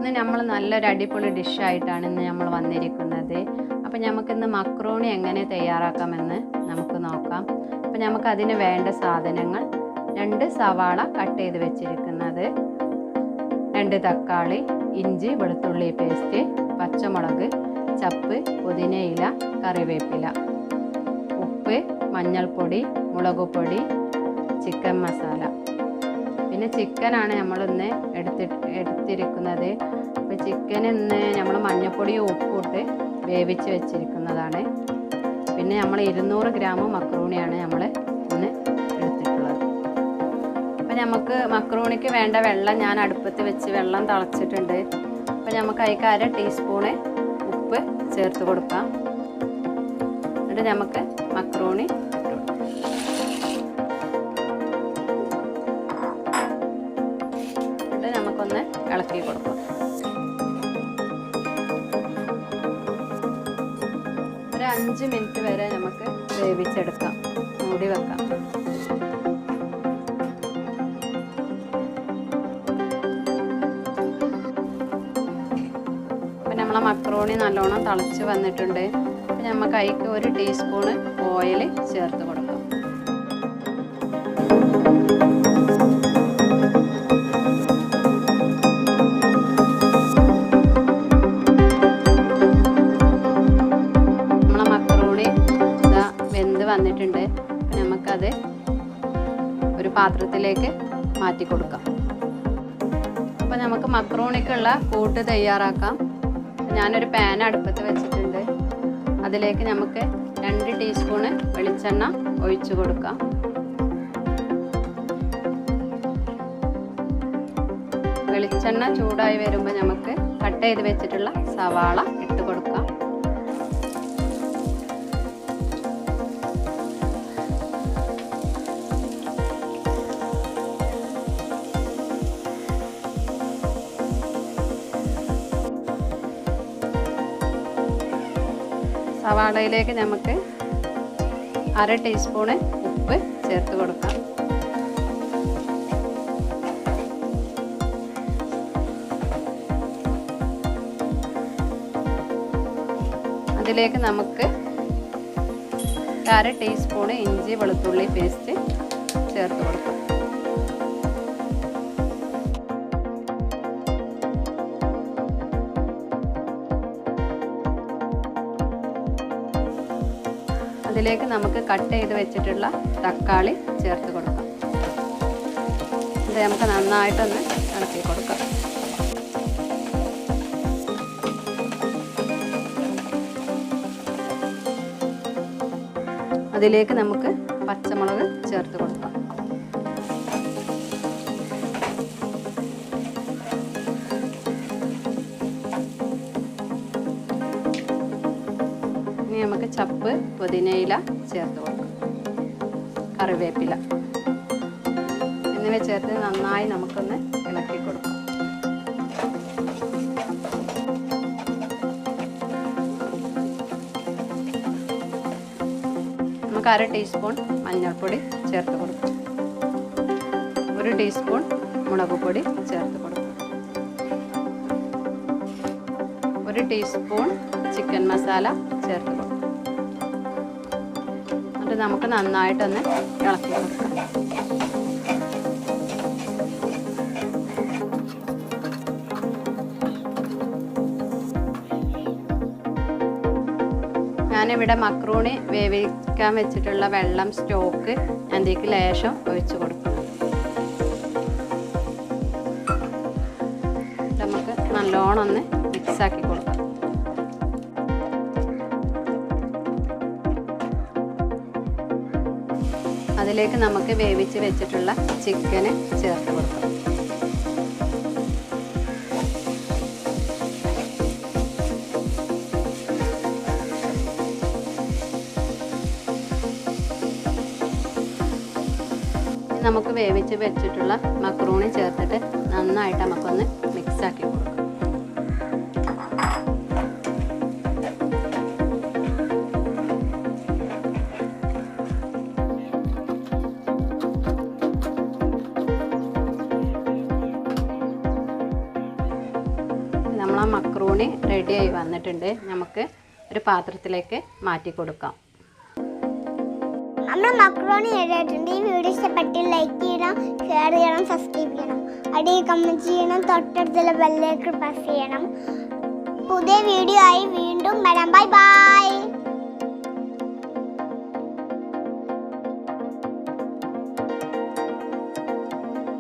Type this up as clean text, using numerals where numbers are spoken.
ഇന്ന് നമ്മൾ നല്ലൊരു അടിപൊളി ഡിഷായിട്ടാണ് ഇന്ന് നമ്മൾ വന്നിരിക്കുന്നത്. അപ്പോൾ നമുക്കിന്ന് മക്രോണി എങ്ങനെ തയ്യാറാക്കാമെന്ന് നമുക്ക് നോക്കാം. അപ്പോൾ നമുക്കതിന് വേണ്ട സാധനങ്ങൾ: 2 സവാള കട്ട് ചെയ്ത് വെച്ചിരിക്കുന്നത്, 2 തക്കാളി, ഇഞ്ചി വെളുത്തുള്ളി പേസ്റ്റ്, പച്ചമുളക്, ചപ്പ്, പുതിനയില, കറിവേപ്പില, ഉപ്പ്, മഞ്ഞൾപ്പൊടി, മുളക് പൊടി, ചിക്കൻ മസാല. പിന്നെ ചിക്കനാണ് നമ്മളിന്ന് എടുത്തിരിക്കുന്നത്. അപ്പോൾ ചിക്കൻ ഇന്ന് നമ്മൾ മഞ്ഞൾപ്പൊടിയും ഉപ്പും ഇട്ട് വേവിച്ച് വെച്ചിരിക്കുന്നതാണ്. പിന്നെ നമ്മൾ 200 ഗ്രാം മക്രോണിയാണ് നമ്മൾ ഇന്ന് എടുത്തിട്ടുള്ളത്. അപ്പോൾ നമുക്ക് മക്രോണിക്ക് വേണ്ട വെള്ളം ഞാൻ അടുപ്പത്ത് വെച്ച് വെള്ളം തിളച്ചിട്ടുണ്ട്. അപ്പോൾ നമുക്ക് അതിലേക്ക് 1/2 ടീസ്പൂണ് ഉപ്പ് ചേർത്ത് കൊടുക്കാം. എന്നിട്ട് നമുക്ക് മക്രോണി നമുക്കൊന്ന് ഇളക്കി കൊടുക്കാം. ഒരു 5 മിനിറ്റ് വരെ നമുക്ക് വേവിച്ചെടുക്കാം. മൂടി വെക്കാം. അപ്പം നമ്മളെ മക്രോണി നല്ലോണം തിളച്ച് വന്നിട്ടുണ്ട്. അപ്പം നമുക്ക് അതിലേക്ക് 1 ടീസ്പൂണ് ഓയിൽ ചേർത്ത് കൊടുക്കാം. വന്നിട്ടുണ്ട്. നമുക്കത് ഒരു പാത്രത്തിലേക്ക് മാറ്റി കൊടുക്കാം. അപ്പോൾ നമുക്ക് മക്രോണിക്കുള്ള കൂട്ട് തയ്യാറാക്കാം. ഞാനൊരു പാൻ അടുപ്പത്ത് വെച്ചിട്ടുണ്ട്. അതിലേക്ക് നമുക്ക് 2 ടീസ്പൂണ് വെളിച്ചെണ്ണ ഒഴിച്ചു കൊടുക്കാം. വെളിച്ചെണ്ണ ചൂടായി വരുമ്പോൾ നമുക്ക് കട്ട് ചെയ്ത് വെച്ചിട്ടുള്ള സവാള ഇട്ട് കൊടുക്കാം. സവാളയിലേക്ക് നമുക്ക് 1/2 ടീസ്പൂണ് ഉപ്പ് ചേർത്ത് കൊടുക്കാം. അതിലേക്ക് നമുക്ക് 1/2 ടീസ്പൂണ് ഇഞ്ചി വെളുത്തുള്ളി പേസ്റ്റ് ചേർത്ത് കൊടുക്കാം. അതിലേക്ക് നമുക്ക് കട്ട് ചെയ്ത് വെച്ചിട്ടുള്ള തക്കാളി ചേർത്ത് കൊടുക്കാം. ഇത് നമുക്ക് നന്നായിട്ടൊന്ന് ഇളക്കി കൊടുക്കാം. അതിലേക്ക് നമുക്ക് പച്ചമുളക് ചേർത്ത് കൊടുക്കാം. ഇനി നമുക്ക് ചപ്പ്, പുതിനയില ചേർത്ത് കൊടുക്കാം. കറിവേപ്പില എന്നിവ ചേർത്ത് നന്നായി നമുക്കൊന്ന് ഇളക്കി കൊടുക്കാം. നമുക്ക് 1/2 ടീസ്പൂൺ മഞ്ഞൾപ്പൊടി ചേർത്ത് കൊടുക്കാം. 1 ടീസ്പൂൺ മുളക് പൊടി ചേർത്ത് കൊടുക്കാം. 1 ടീസ്പൂൺ ചിക്കൻ മസാല ചേർത്ത് കൊടുക്കാം. എന്നിട്ട് നമുക്ക് നന്നായിട്ടൊന്ന് ഇളക്കി കൊടുക്കാം. ഞാനിവിടെ മക്രോണി വേവിക്കാൻ വെച്ചിട്ടുള്ള വെള്ളം സ്റ്റോക്ക് അതിലേക്ക് ലേശം ഒഴിച്ച് കൊടുക്കും. നമുക്ക് നല്ലോണം ഒന്ന് മിക്സാക്കി കൊടുക്കാം. അതിലേക്ക് നമുക്ക് വേവിച്ച് വെച്ചിട്ടുള്ള ചിക്കന് ചേർത്ത് കൊടുക്കാം. നമുക്ക് വേവിച്ച് വെച്ചിട്ടുള്ള മക്രോണി ചേർത്തിട്ട് നന്നായിട്ട് നമുക്കൊന്ന് മിക്സാക്കി കൊടുക്കാം. നമ്മളെ മക്രോണി റെഡിയായി വന്നിട്ടുണ്ട്. നമുക്ക് ഒരു പാത്രത്തിലേക്ക് മാറ്റി കൊടുക്കാം. നമ്മൾ മക്രോണി റെഡിയായിട്ടുണ്ട്. ഈ വീഡിയോ ഇഷ്ടപ്പെട്ട് ലൈക്ക് ചെയ്യണം, ഷെയർ ചെയ്യണം, സബ്സ്ക്രൈബ് ചെയ്യണം, അടിയിൽ കമൻറ്റ് ചെയ്യണം, തൊട്ടടുത്തുള്ള ബെല്ലേക്ക് പ്രസ് ചെയ്യണം. പുതിയ വീഡിയോ ആയി വീണ്ടും വരാം. Bye bye.